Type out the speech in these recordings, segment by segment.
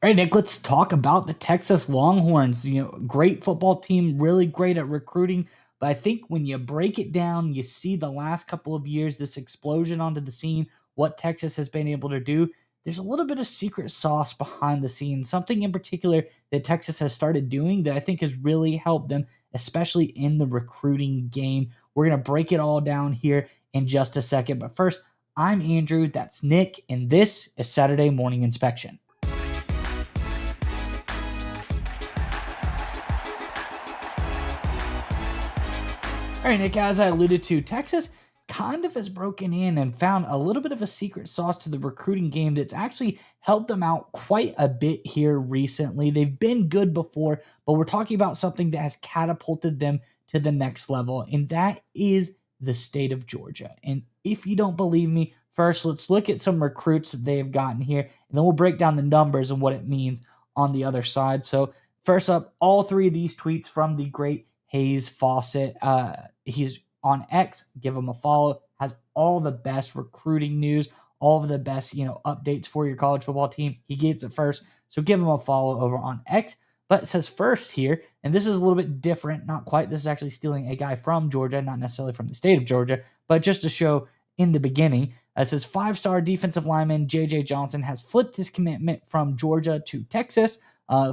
All right, Nick, let's talk about the Texas Longhorns. Great football team, really great at recruiting. But I think when you break it down, you see the last couple of years, this explosion onto the scene, what Texas has been able to do. There's a little bit of secret sauce behind the scenes, something in particular that Texas has started doing that I think has really helped them, especially in the recruiting game. We're going to break it all down here in just a second. But first, I'm Andrew, that's Nick, and this is Saturday Morning Inspection. All right, Nick, as I alluded to, Texas kind of has broken in and found a little bit of a secret sauce to the recruiting game that's actually helped them out quite a bit here recently. They've been good before, but we're talking about something that has catapulted them to the next level, and that is the state of Georgia. And if you don't believe me, first let's look at some recruits that they've gotten here, and then we'll break down the numbers and what it means on the other side. So, first up, all three of these tweets from the great Hayes Fawcett. He's on X. Give him a follow. Has all the best recruiting news, all of the best, updates for your college football team. He gets it first. So give him a follow over on X. But it says first here, and this is a little bit different. Not quite. This is actually stealing a guy from Georgia, not necessarily from the state of Georgia, but just to show in the beginning. It says 5-star defensive lineman J.J. Johnson has flipped his commitment from Georgia to Texas.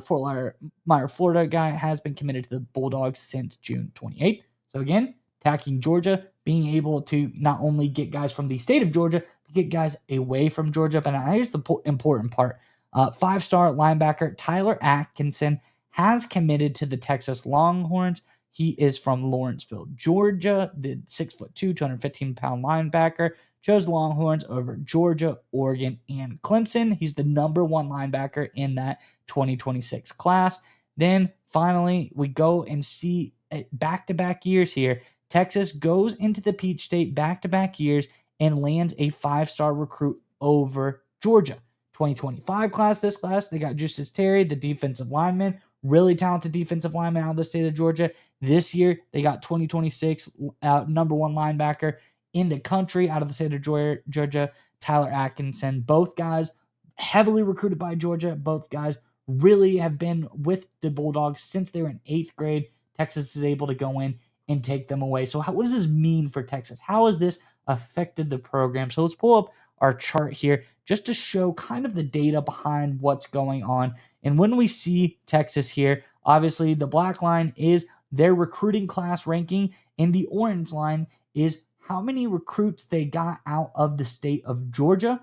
Fort Myers, Florida guy has been committed to the Bulldogs since June 28th. So again, attacking Georgia, being able to not only get guys from the state of Georgia, but get guys away from Georgia. But now here's the important part. 5-star linebacker Tyler Atkinson has committed to the Texas Longhorns. He is from Lawrenceville, Georgia. The 6'2", 215-pound linebacker chose Longhorns over Georgia, Oregon, and Clemson. He's the number one linebacker in that 2026 class. Then finally, we go and see back-to-back years here. Texas goes into the Peach State back-to-back years and lands a 5-star recruit over Georgia. 2025 class, this class, they got Justice Terry, the defensive lineman, really talented defensive lineman out of the state of Georgia. This year, they got 2026 number one linebacker in the country out of the state of Georgia, Tyler Atkinson. Both guys heavily recruited by Georgia. Both guys really have been with the Bulldogs since they were in 8th grade. Texas is able to go in and take them away. So what does this mean for Texas? How has this affected the program? So let's pull up our chart here just to show kind of the data behind what's going on. And when we see Texas here, obviously the black line is their recruiting class ranking, and the orange line is how many recruits they got out of the state of Georgia.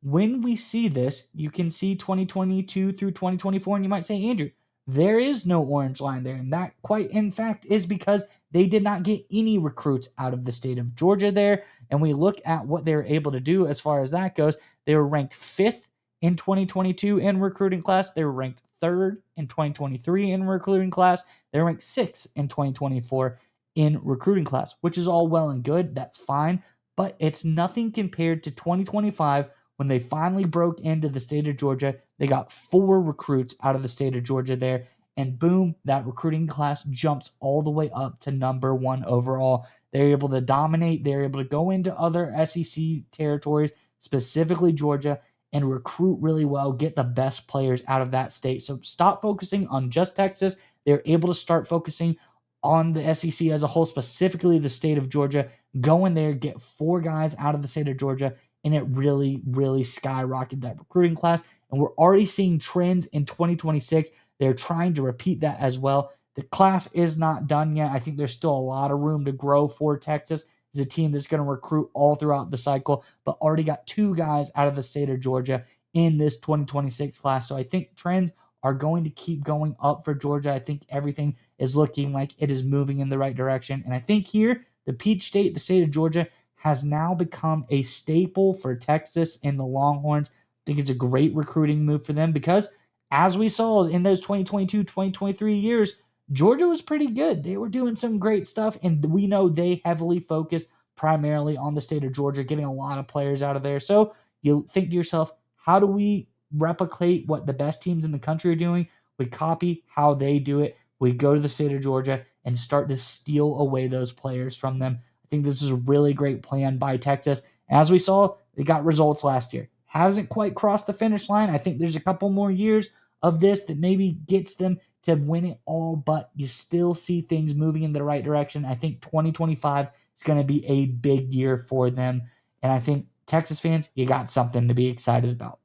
When we see this, you can see 2022 through 2024, and you might say, Andrew, there is no orange line there. And that quite in fact is because they did not get any recruits out of the state of Georgia there. And we look at what they were able to do as far as that goes. They were ranked 5th in 2022 in recruiting class. They were ranked 3rd in 2023 in recruiting class. They were ranked 6th in 2024 in recruiting class, which is all well and good. That's fine. But it's nothing compared to 2025 when they finally broke into the state of Georgia. They got 4 recruits out of the state of Georgia there. And boom, that recruiting class jumps all the way up to number 1 overall. They're able to dominate. They're able to go into other SEC territories, specifically Georgia, and recruit really well, get the best players out of that state. So stop focusing on just Texas. They're able to start focusing on the SEC as a whole, specifically the state of Georgia. Go in there, get 4 guys out of the state of Georgia, and it really, really skyrocketed that recruiting class. And we're already seeing trends in 2026. They're trying to repeat that as well. The class is not done yet. I think there's still a lot of room to grow for Texas. It's a team that's going to recruit all throughout the cycle, but already got 2 guys out of the state of Georgia in this 2026 class. So I think trends are going to keep going up for Georgia. I think everything is looking like it is moving in the right direction. And I think here, the Peach State, the state of Georgia, has now become a staple for Texas and the Longhorns. I think it's a great recruiting move for them because, as we saw in those 2022, 2023 years, Georgia was pretty good. They were doing some great stuff, and we know they heavily focus primarily on the state of Georgia, getting a lot of players out of there. So you think to yourself, how do we replicate what the best teams in the country are doing? We copy how they do it. We go to the state of Georgia and start to steal away those players from them. I think this is a really great plan by Texas. As we saw, they got results last year. Hasn't quite crossed the finish line. I think there's a couple more years of this that maybe gets them to win it all, but you still see things moving in the right direction. I think 2025 is going to be a big year for them. And I think Texas fans, you got something to be excited about.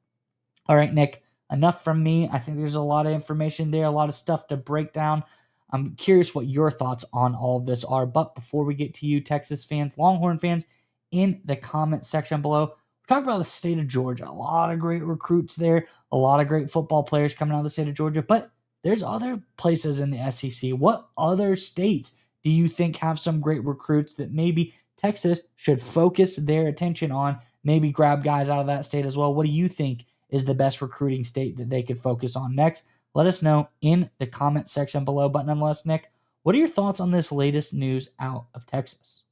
All right, Nick, enough from me. I think there's a lot of information there, a lot of stuff to break down. I'm curious what your thoughts on all of this are. But before we get to you, Texas fans, Longhorn fans, in the comment section below, we talk about the state of Georgia. A lot of great recruits there, a lot of great football players coming out of the state of Georgia. But there's other places in the SEC. What other states do you think have some great recruits that maybe Texas should focus their attention on? Maybe grab guys out of that state as well. What do you think is the best recruiting state that they could focus on next? Let us know in the comment section below. But nonetheless, Nick, what are your thoughts on this latest news out of Texas?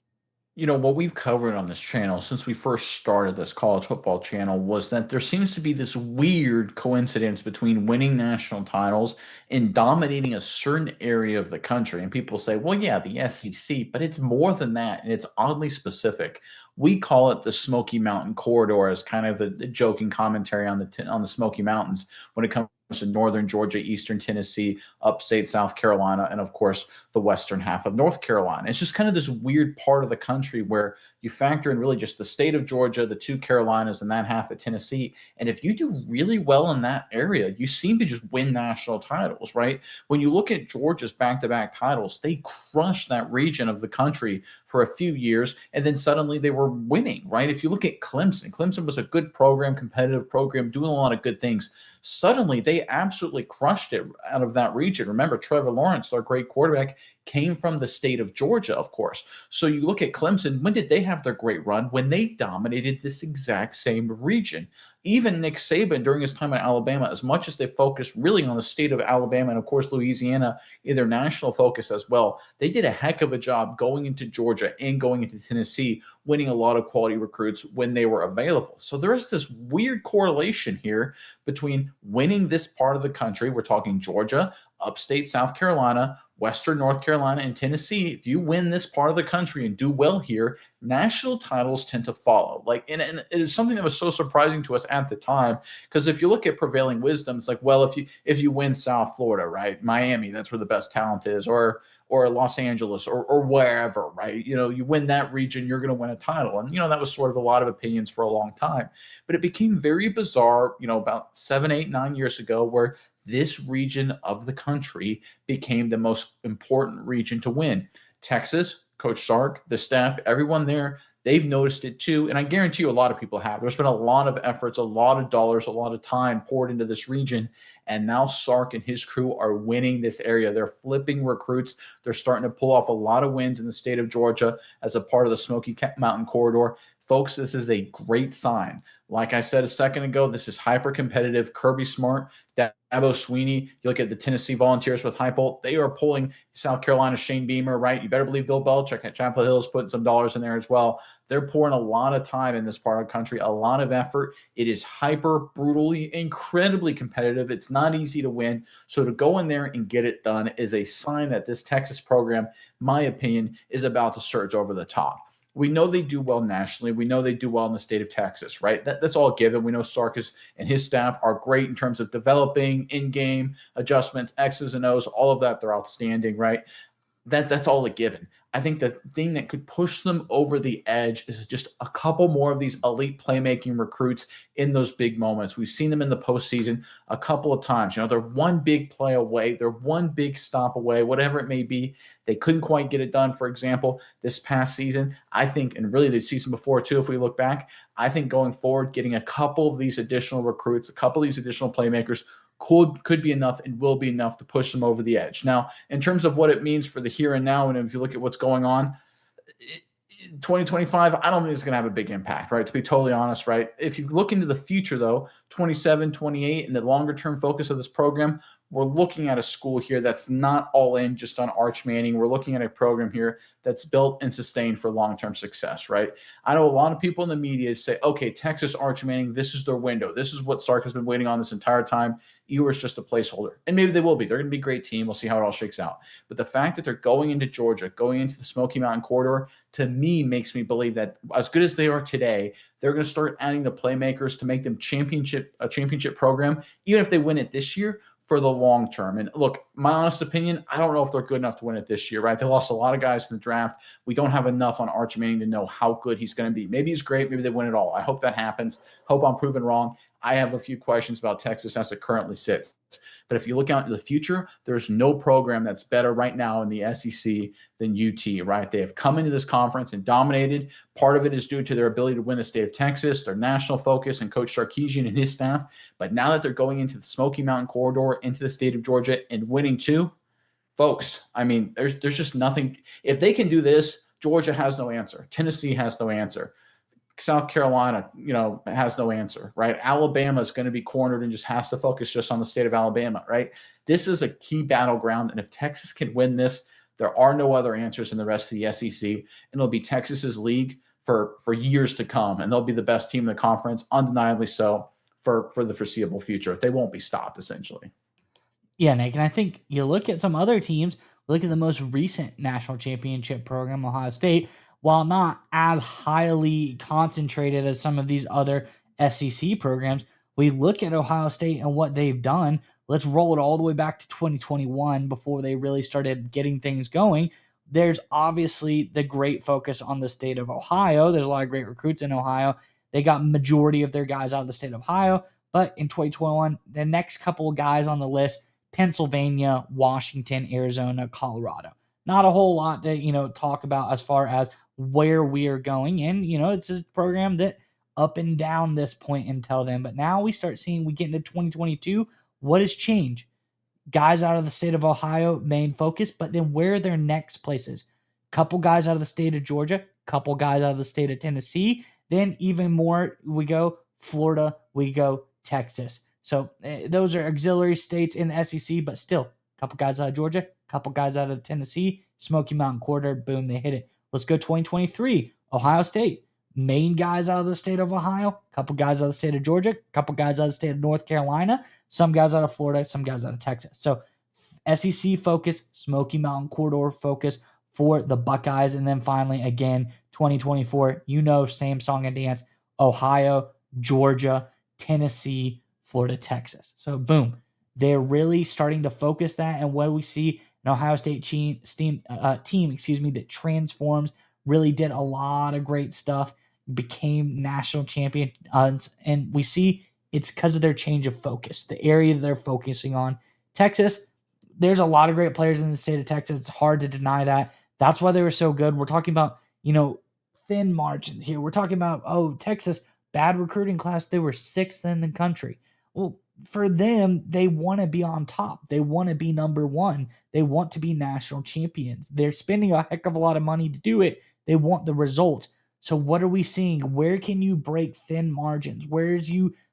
What we've covered on this channel since we first started this college football channel was that there seems to be this weird coincidence between winning national titles and dominating a certain area of the country. And people say, well, yeah, the SEC, but it's more than that, and it's oddly specific. We call it the Smoky Mountain Corridor as kind of a joking commentary on the Smoky Mountains when it comes to northern Georgia, eastern Tennessee, upstate South Carolina, and of course the western half of North Carolina. It's just kind of this weird part of the country where you factor in really just the state of Georgia, the two Carolinas, and that half of Tennessee. And if you do really well in that area, you seem to just win national titles, right? When you look at Georgia's back-to-back titles, they crushed that region of the country for a few years, and then suddenly they were winning, right? If you look at Clemson, Clemson was a good program, competitive program, doing a lot of good things. Suddenly, they absolutely crushed it out of that region. Remember, Trevor Lawrence, our great quarterback, came from the state of Georgia, of course. So you look at Clemson, when did they have their great run? When they dominated this exact same region. Even Nick Saban, during his time at Alabama, as much as they focused really on the state of Alabama and, of course, Louisiana in their national focus as well, they did a heck of a job going into Georgia and going into Tennessee, winning a lot of quality recruits when they were available. So there is this weird correlation here between winning this part of the country, we're talking Georgia, upstate South Carolina, Western North Carolina, and Tennessee. If you win this part of the country and do well here, national titles tend to follow. And it was something that was so surprising to us at the time, because if you look at prevailing wisdom, it's like, well, if you win South Florida, right, Miami, that's where the best talent is, or Los Angeles, or wherever, right? You win that region, you're going to win a title. And, that was sort of a lot of opinions for a long time. But it became very bizarre, about 7, 8, 9 years ago, where this region of the country became the most important region to win. Texas, Coach Sark, the staff, everyone there, they've noticed it too. And I guarantee you a lot of people have. There's been a lot of efforts, a lot of dollars, a lot of time poured into this region. And now Sark and his crew are winning this area. They're flipping recruits. They're starting to pull off a lot of wins in the state of Georgia as a part of the Smoky Mountain Corridor. Folks, this is a great sign. Like I said a second ago, this is hyper competitive. Kirby Smart, Dabo Sweeney, you look at the Tennessee Volunteers with Heupel, they are pulling South Carolina Shane Beamer, right? You better believe Bill Belichick at Chapel Hill is putting some dollars in there as well. They're pouring a lot of time in this part of the country, a lot of effort. It is hyper, brutally, incredibly competitive. It's not easy to win. So to go in there and get it done is a sign that this Texas program, my opinion, is about to surge over the top. We know they do well nationally. We know they do well in the state of Texas, right? That's all given. We know Sarkis and his staff are great in terms of developing in-game adjustments, X's and O's, all of that. They're outstanding, right? That's all a given. I think the thing that could push them over the edge is just a couple more of these elite playmaking recruits in those big moments. We've seen them in the postseason a couple of times. They're one big play away, they're one big stop away, whatever it may be. They couldn't quite get it done. For example, this past season, I think, and really the season before too, if we look back, I think going forward, getting a couple of these additional recruits, a couple of these additional playmakers could be enough and will be enough to push them over the edge. Now, in terms of what it means for the here and now, and if you look at what's going on, 2025, I don't think it's going to have a big impact, right? To be totally honest, right? If you look into the future, though, 27, 28, and the longer term focus of this program, we're looking at a school here that's not all in just on Arch Manning. We're looking at a program here that's built and sustained for long-term success, right? I know a lot of people in the media say, okay, Texas Arch Manning, this is their window. This is what Sark has been waiting on this entire time. Ewer's just a placeholder. And maybe they will be. They're going to be a great team. We'll see how it all shakes out. But the fact that they're going into Georgia, going into the Smoky Mountain Corridor, to me makes me believe that as good as they are today, they're going to start adding the playmakers to make them a championship program. Even if they win it this year, for the long term. And look, my honest opinion, I don't know if they're good enough to win it this year, right? They lost a lot of guys in the draft. We don't have enough on Arch Manning to know how good he's going to be. Maybe he's great. Maybe they win it all. I hope that happens. Hope I'm proven wrong. I have a few questions about Texas as it currently sits. But if you look out into the future, there's no program that's better right now in the SEC than UT, right? They have come into this conference and dominated. Part of it is due to their ability to win the state of Texas, their national focus, and Coach Sarkisian and his staff. But now that they're going into the Smoky Mountain corridor, into the state of Georgia, and winning too, folks, I mean, there's just nothing. If they can do this, Georgia has no answer. Tennessee has no answer. South Carolina, has no answer, right? Alabama is going to be cornered and just has to focus just on the state of Alabama, right? This is a key battleground, and if Texas can win this, there are no other answers in the rest of the SEC, and it'll be Texas's league for years to come, and they'll be the best team in the conference, undeniably so, for the foreseeable future. They won't be stopped, essentially. Yeah, Nick, and I think you look at some other teams, look at the most recent national championship program, Ohio State, while not as highly concentrated as some of these other SEC programs, we look at Ohio State and what they've done. Let's roll it all the way back to 2021 before they really started getting things going. There's obviously the great focus on the state of Ohio. There's a lot of great recruits in Ohio. They got majority of their guys out of the state of Ohio. But in 2021, the next couple of guys on the list, Pennsylvania, Washington, Arizona, Colorado. Not a whole lot to, talk about as far as where we are going. And, it's a program that up and down this point until then. But now we start seeing, we get into 2022, what has changed? Guys out of the state of Ohio, main focus, but then where are their next places? Couple guys out of the state of Georgia, couple guys out of the state of Tennessee, then even more, we go Florida, we go Texas. So those are auxiliary states in the SEC, but still, a couple guys out of Georgia, a couple guys out of Tennessee, Smoky Mountain Corridor, boom, they hit it. Let's go 2023, Ohio State. Main guys out of the state of Ohio, a couple guys out of the state of Georgia, a couple guys out of the state of North Carolina, some guys out of Florida, some guys out of Texas. So SEC focus, Smoky Mountain Corridor focus for the Buckeyes. And then finally, again, 2024, same song and dance, Ohio, Georgia, Tennessee, Florida, Texas. So boom, they're really starting to focus that. And what we see an Ohio State team, that transforms, really did a lot of great stuff, became national champions. And we see it's because of their change of focus, the area they're focusing on. Texas, there's a lot of great players in the state of Texas. It's hard to deny that. That's why they were so good. We're talking about, thin margins here. We're talking about, Texas, bad recruiting class. They were 6th in the country. Well, for them, they want to be on top. They want to be number one. They want to be national champions. They're spending a heck of a lot of money to do it. They want the results. So what are we seeing? Where can you break thin margins? Where's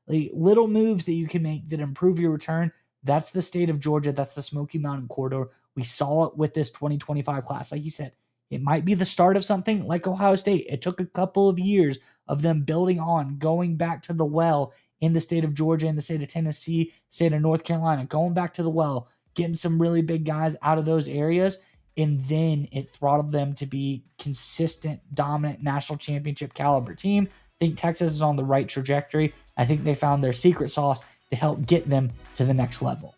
little moves that you can make that improve your return? That's the state of Georgia. That's the Smoky Mountain Corridor. We saw it with this 2025 class. Like you said, it might be the start of something like Ohio State. It took a couple of years of them building on, going back to the well in the state of Georgia, in the state of Tennessee, state of North Carolina, going back to the well, getting some really big guys out of those areas. And then it throttled them to be consistent, dominant national championship caliber team. I think Texas is on the right trajectory. I think they found their secret sauce to help get them to the next level.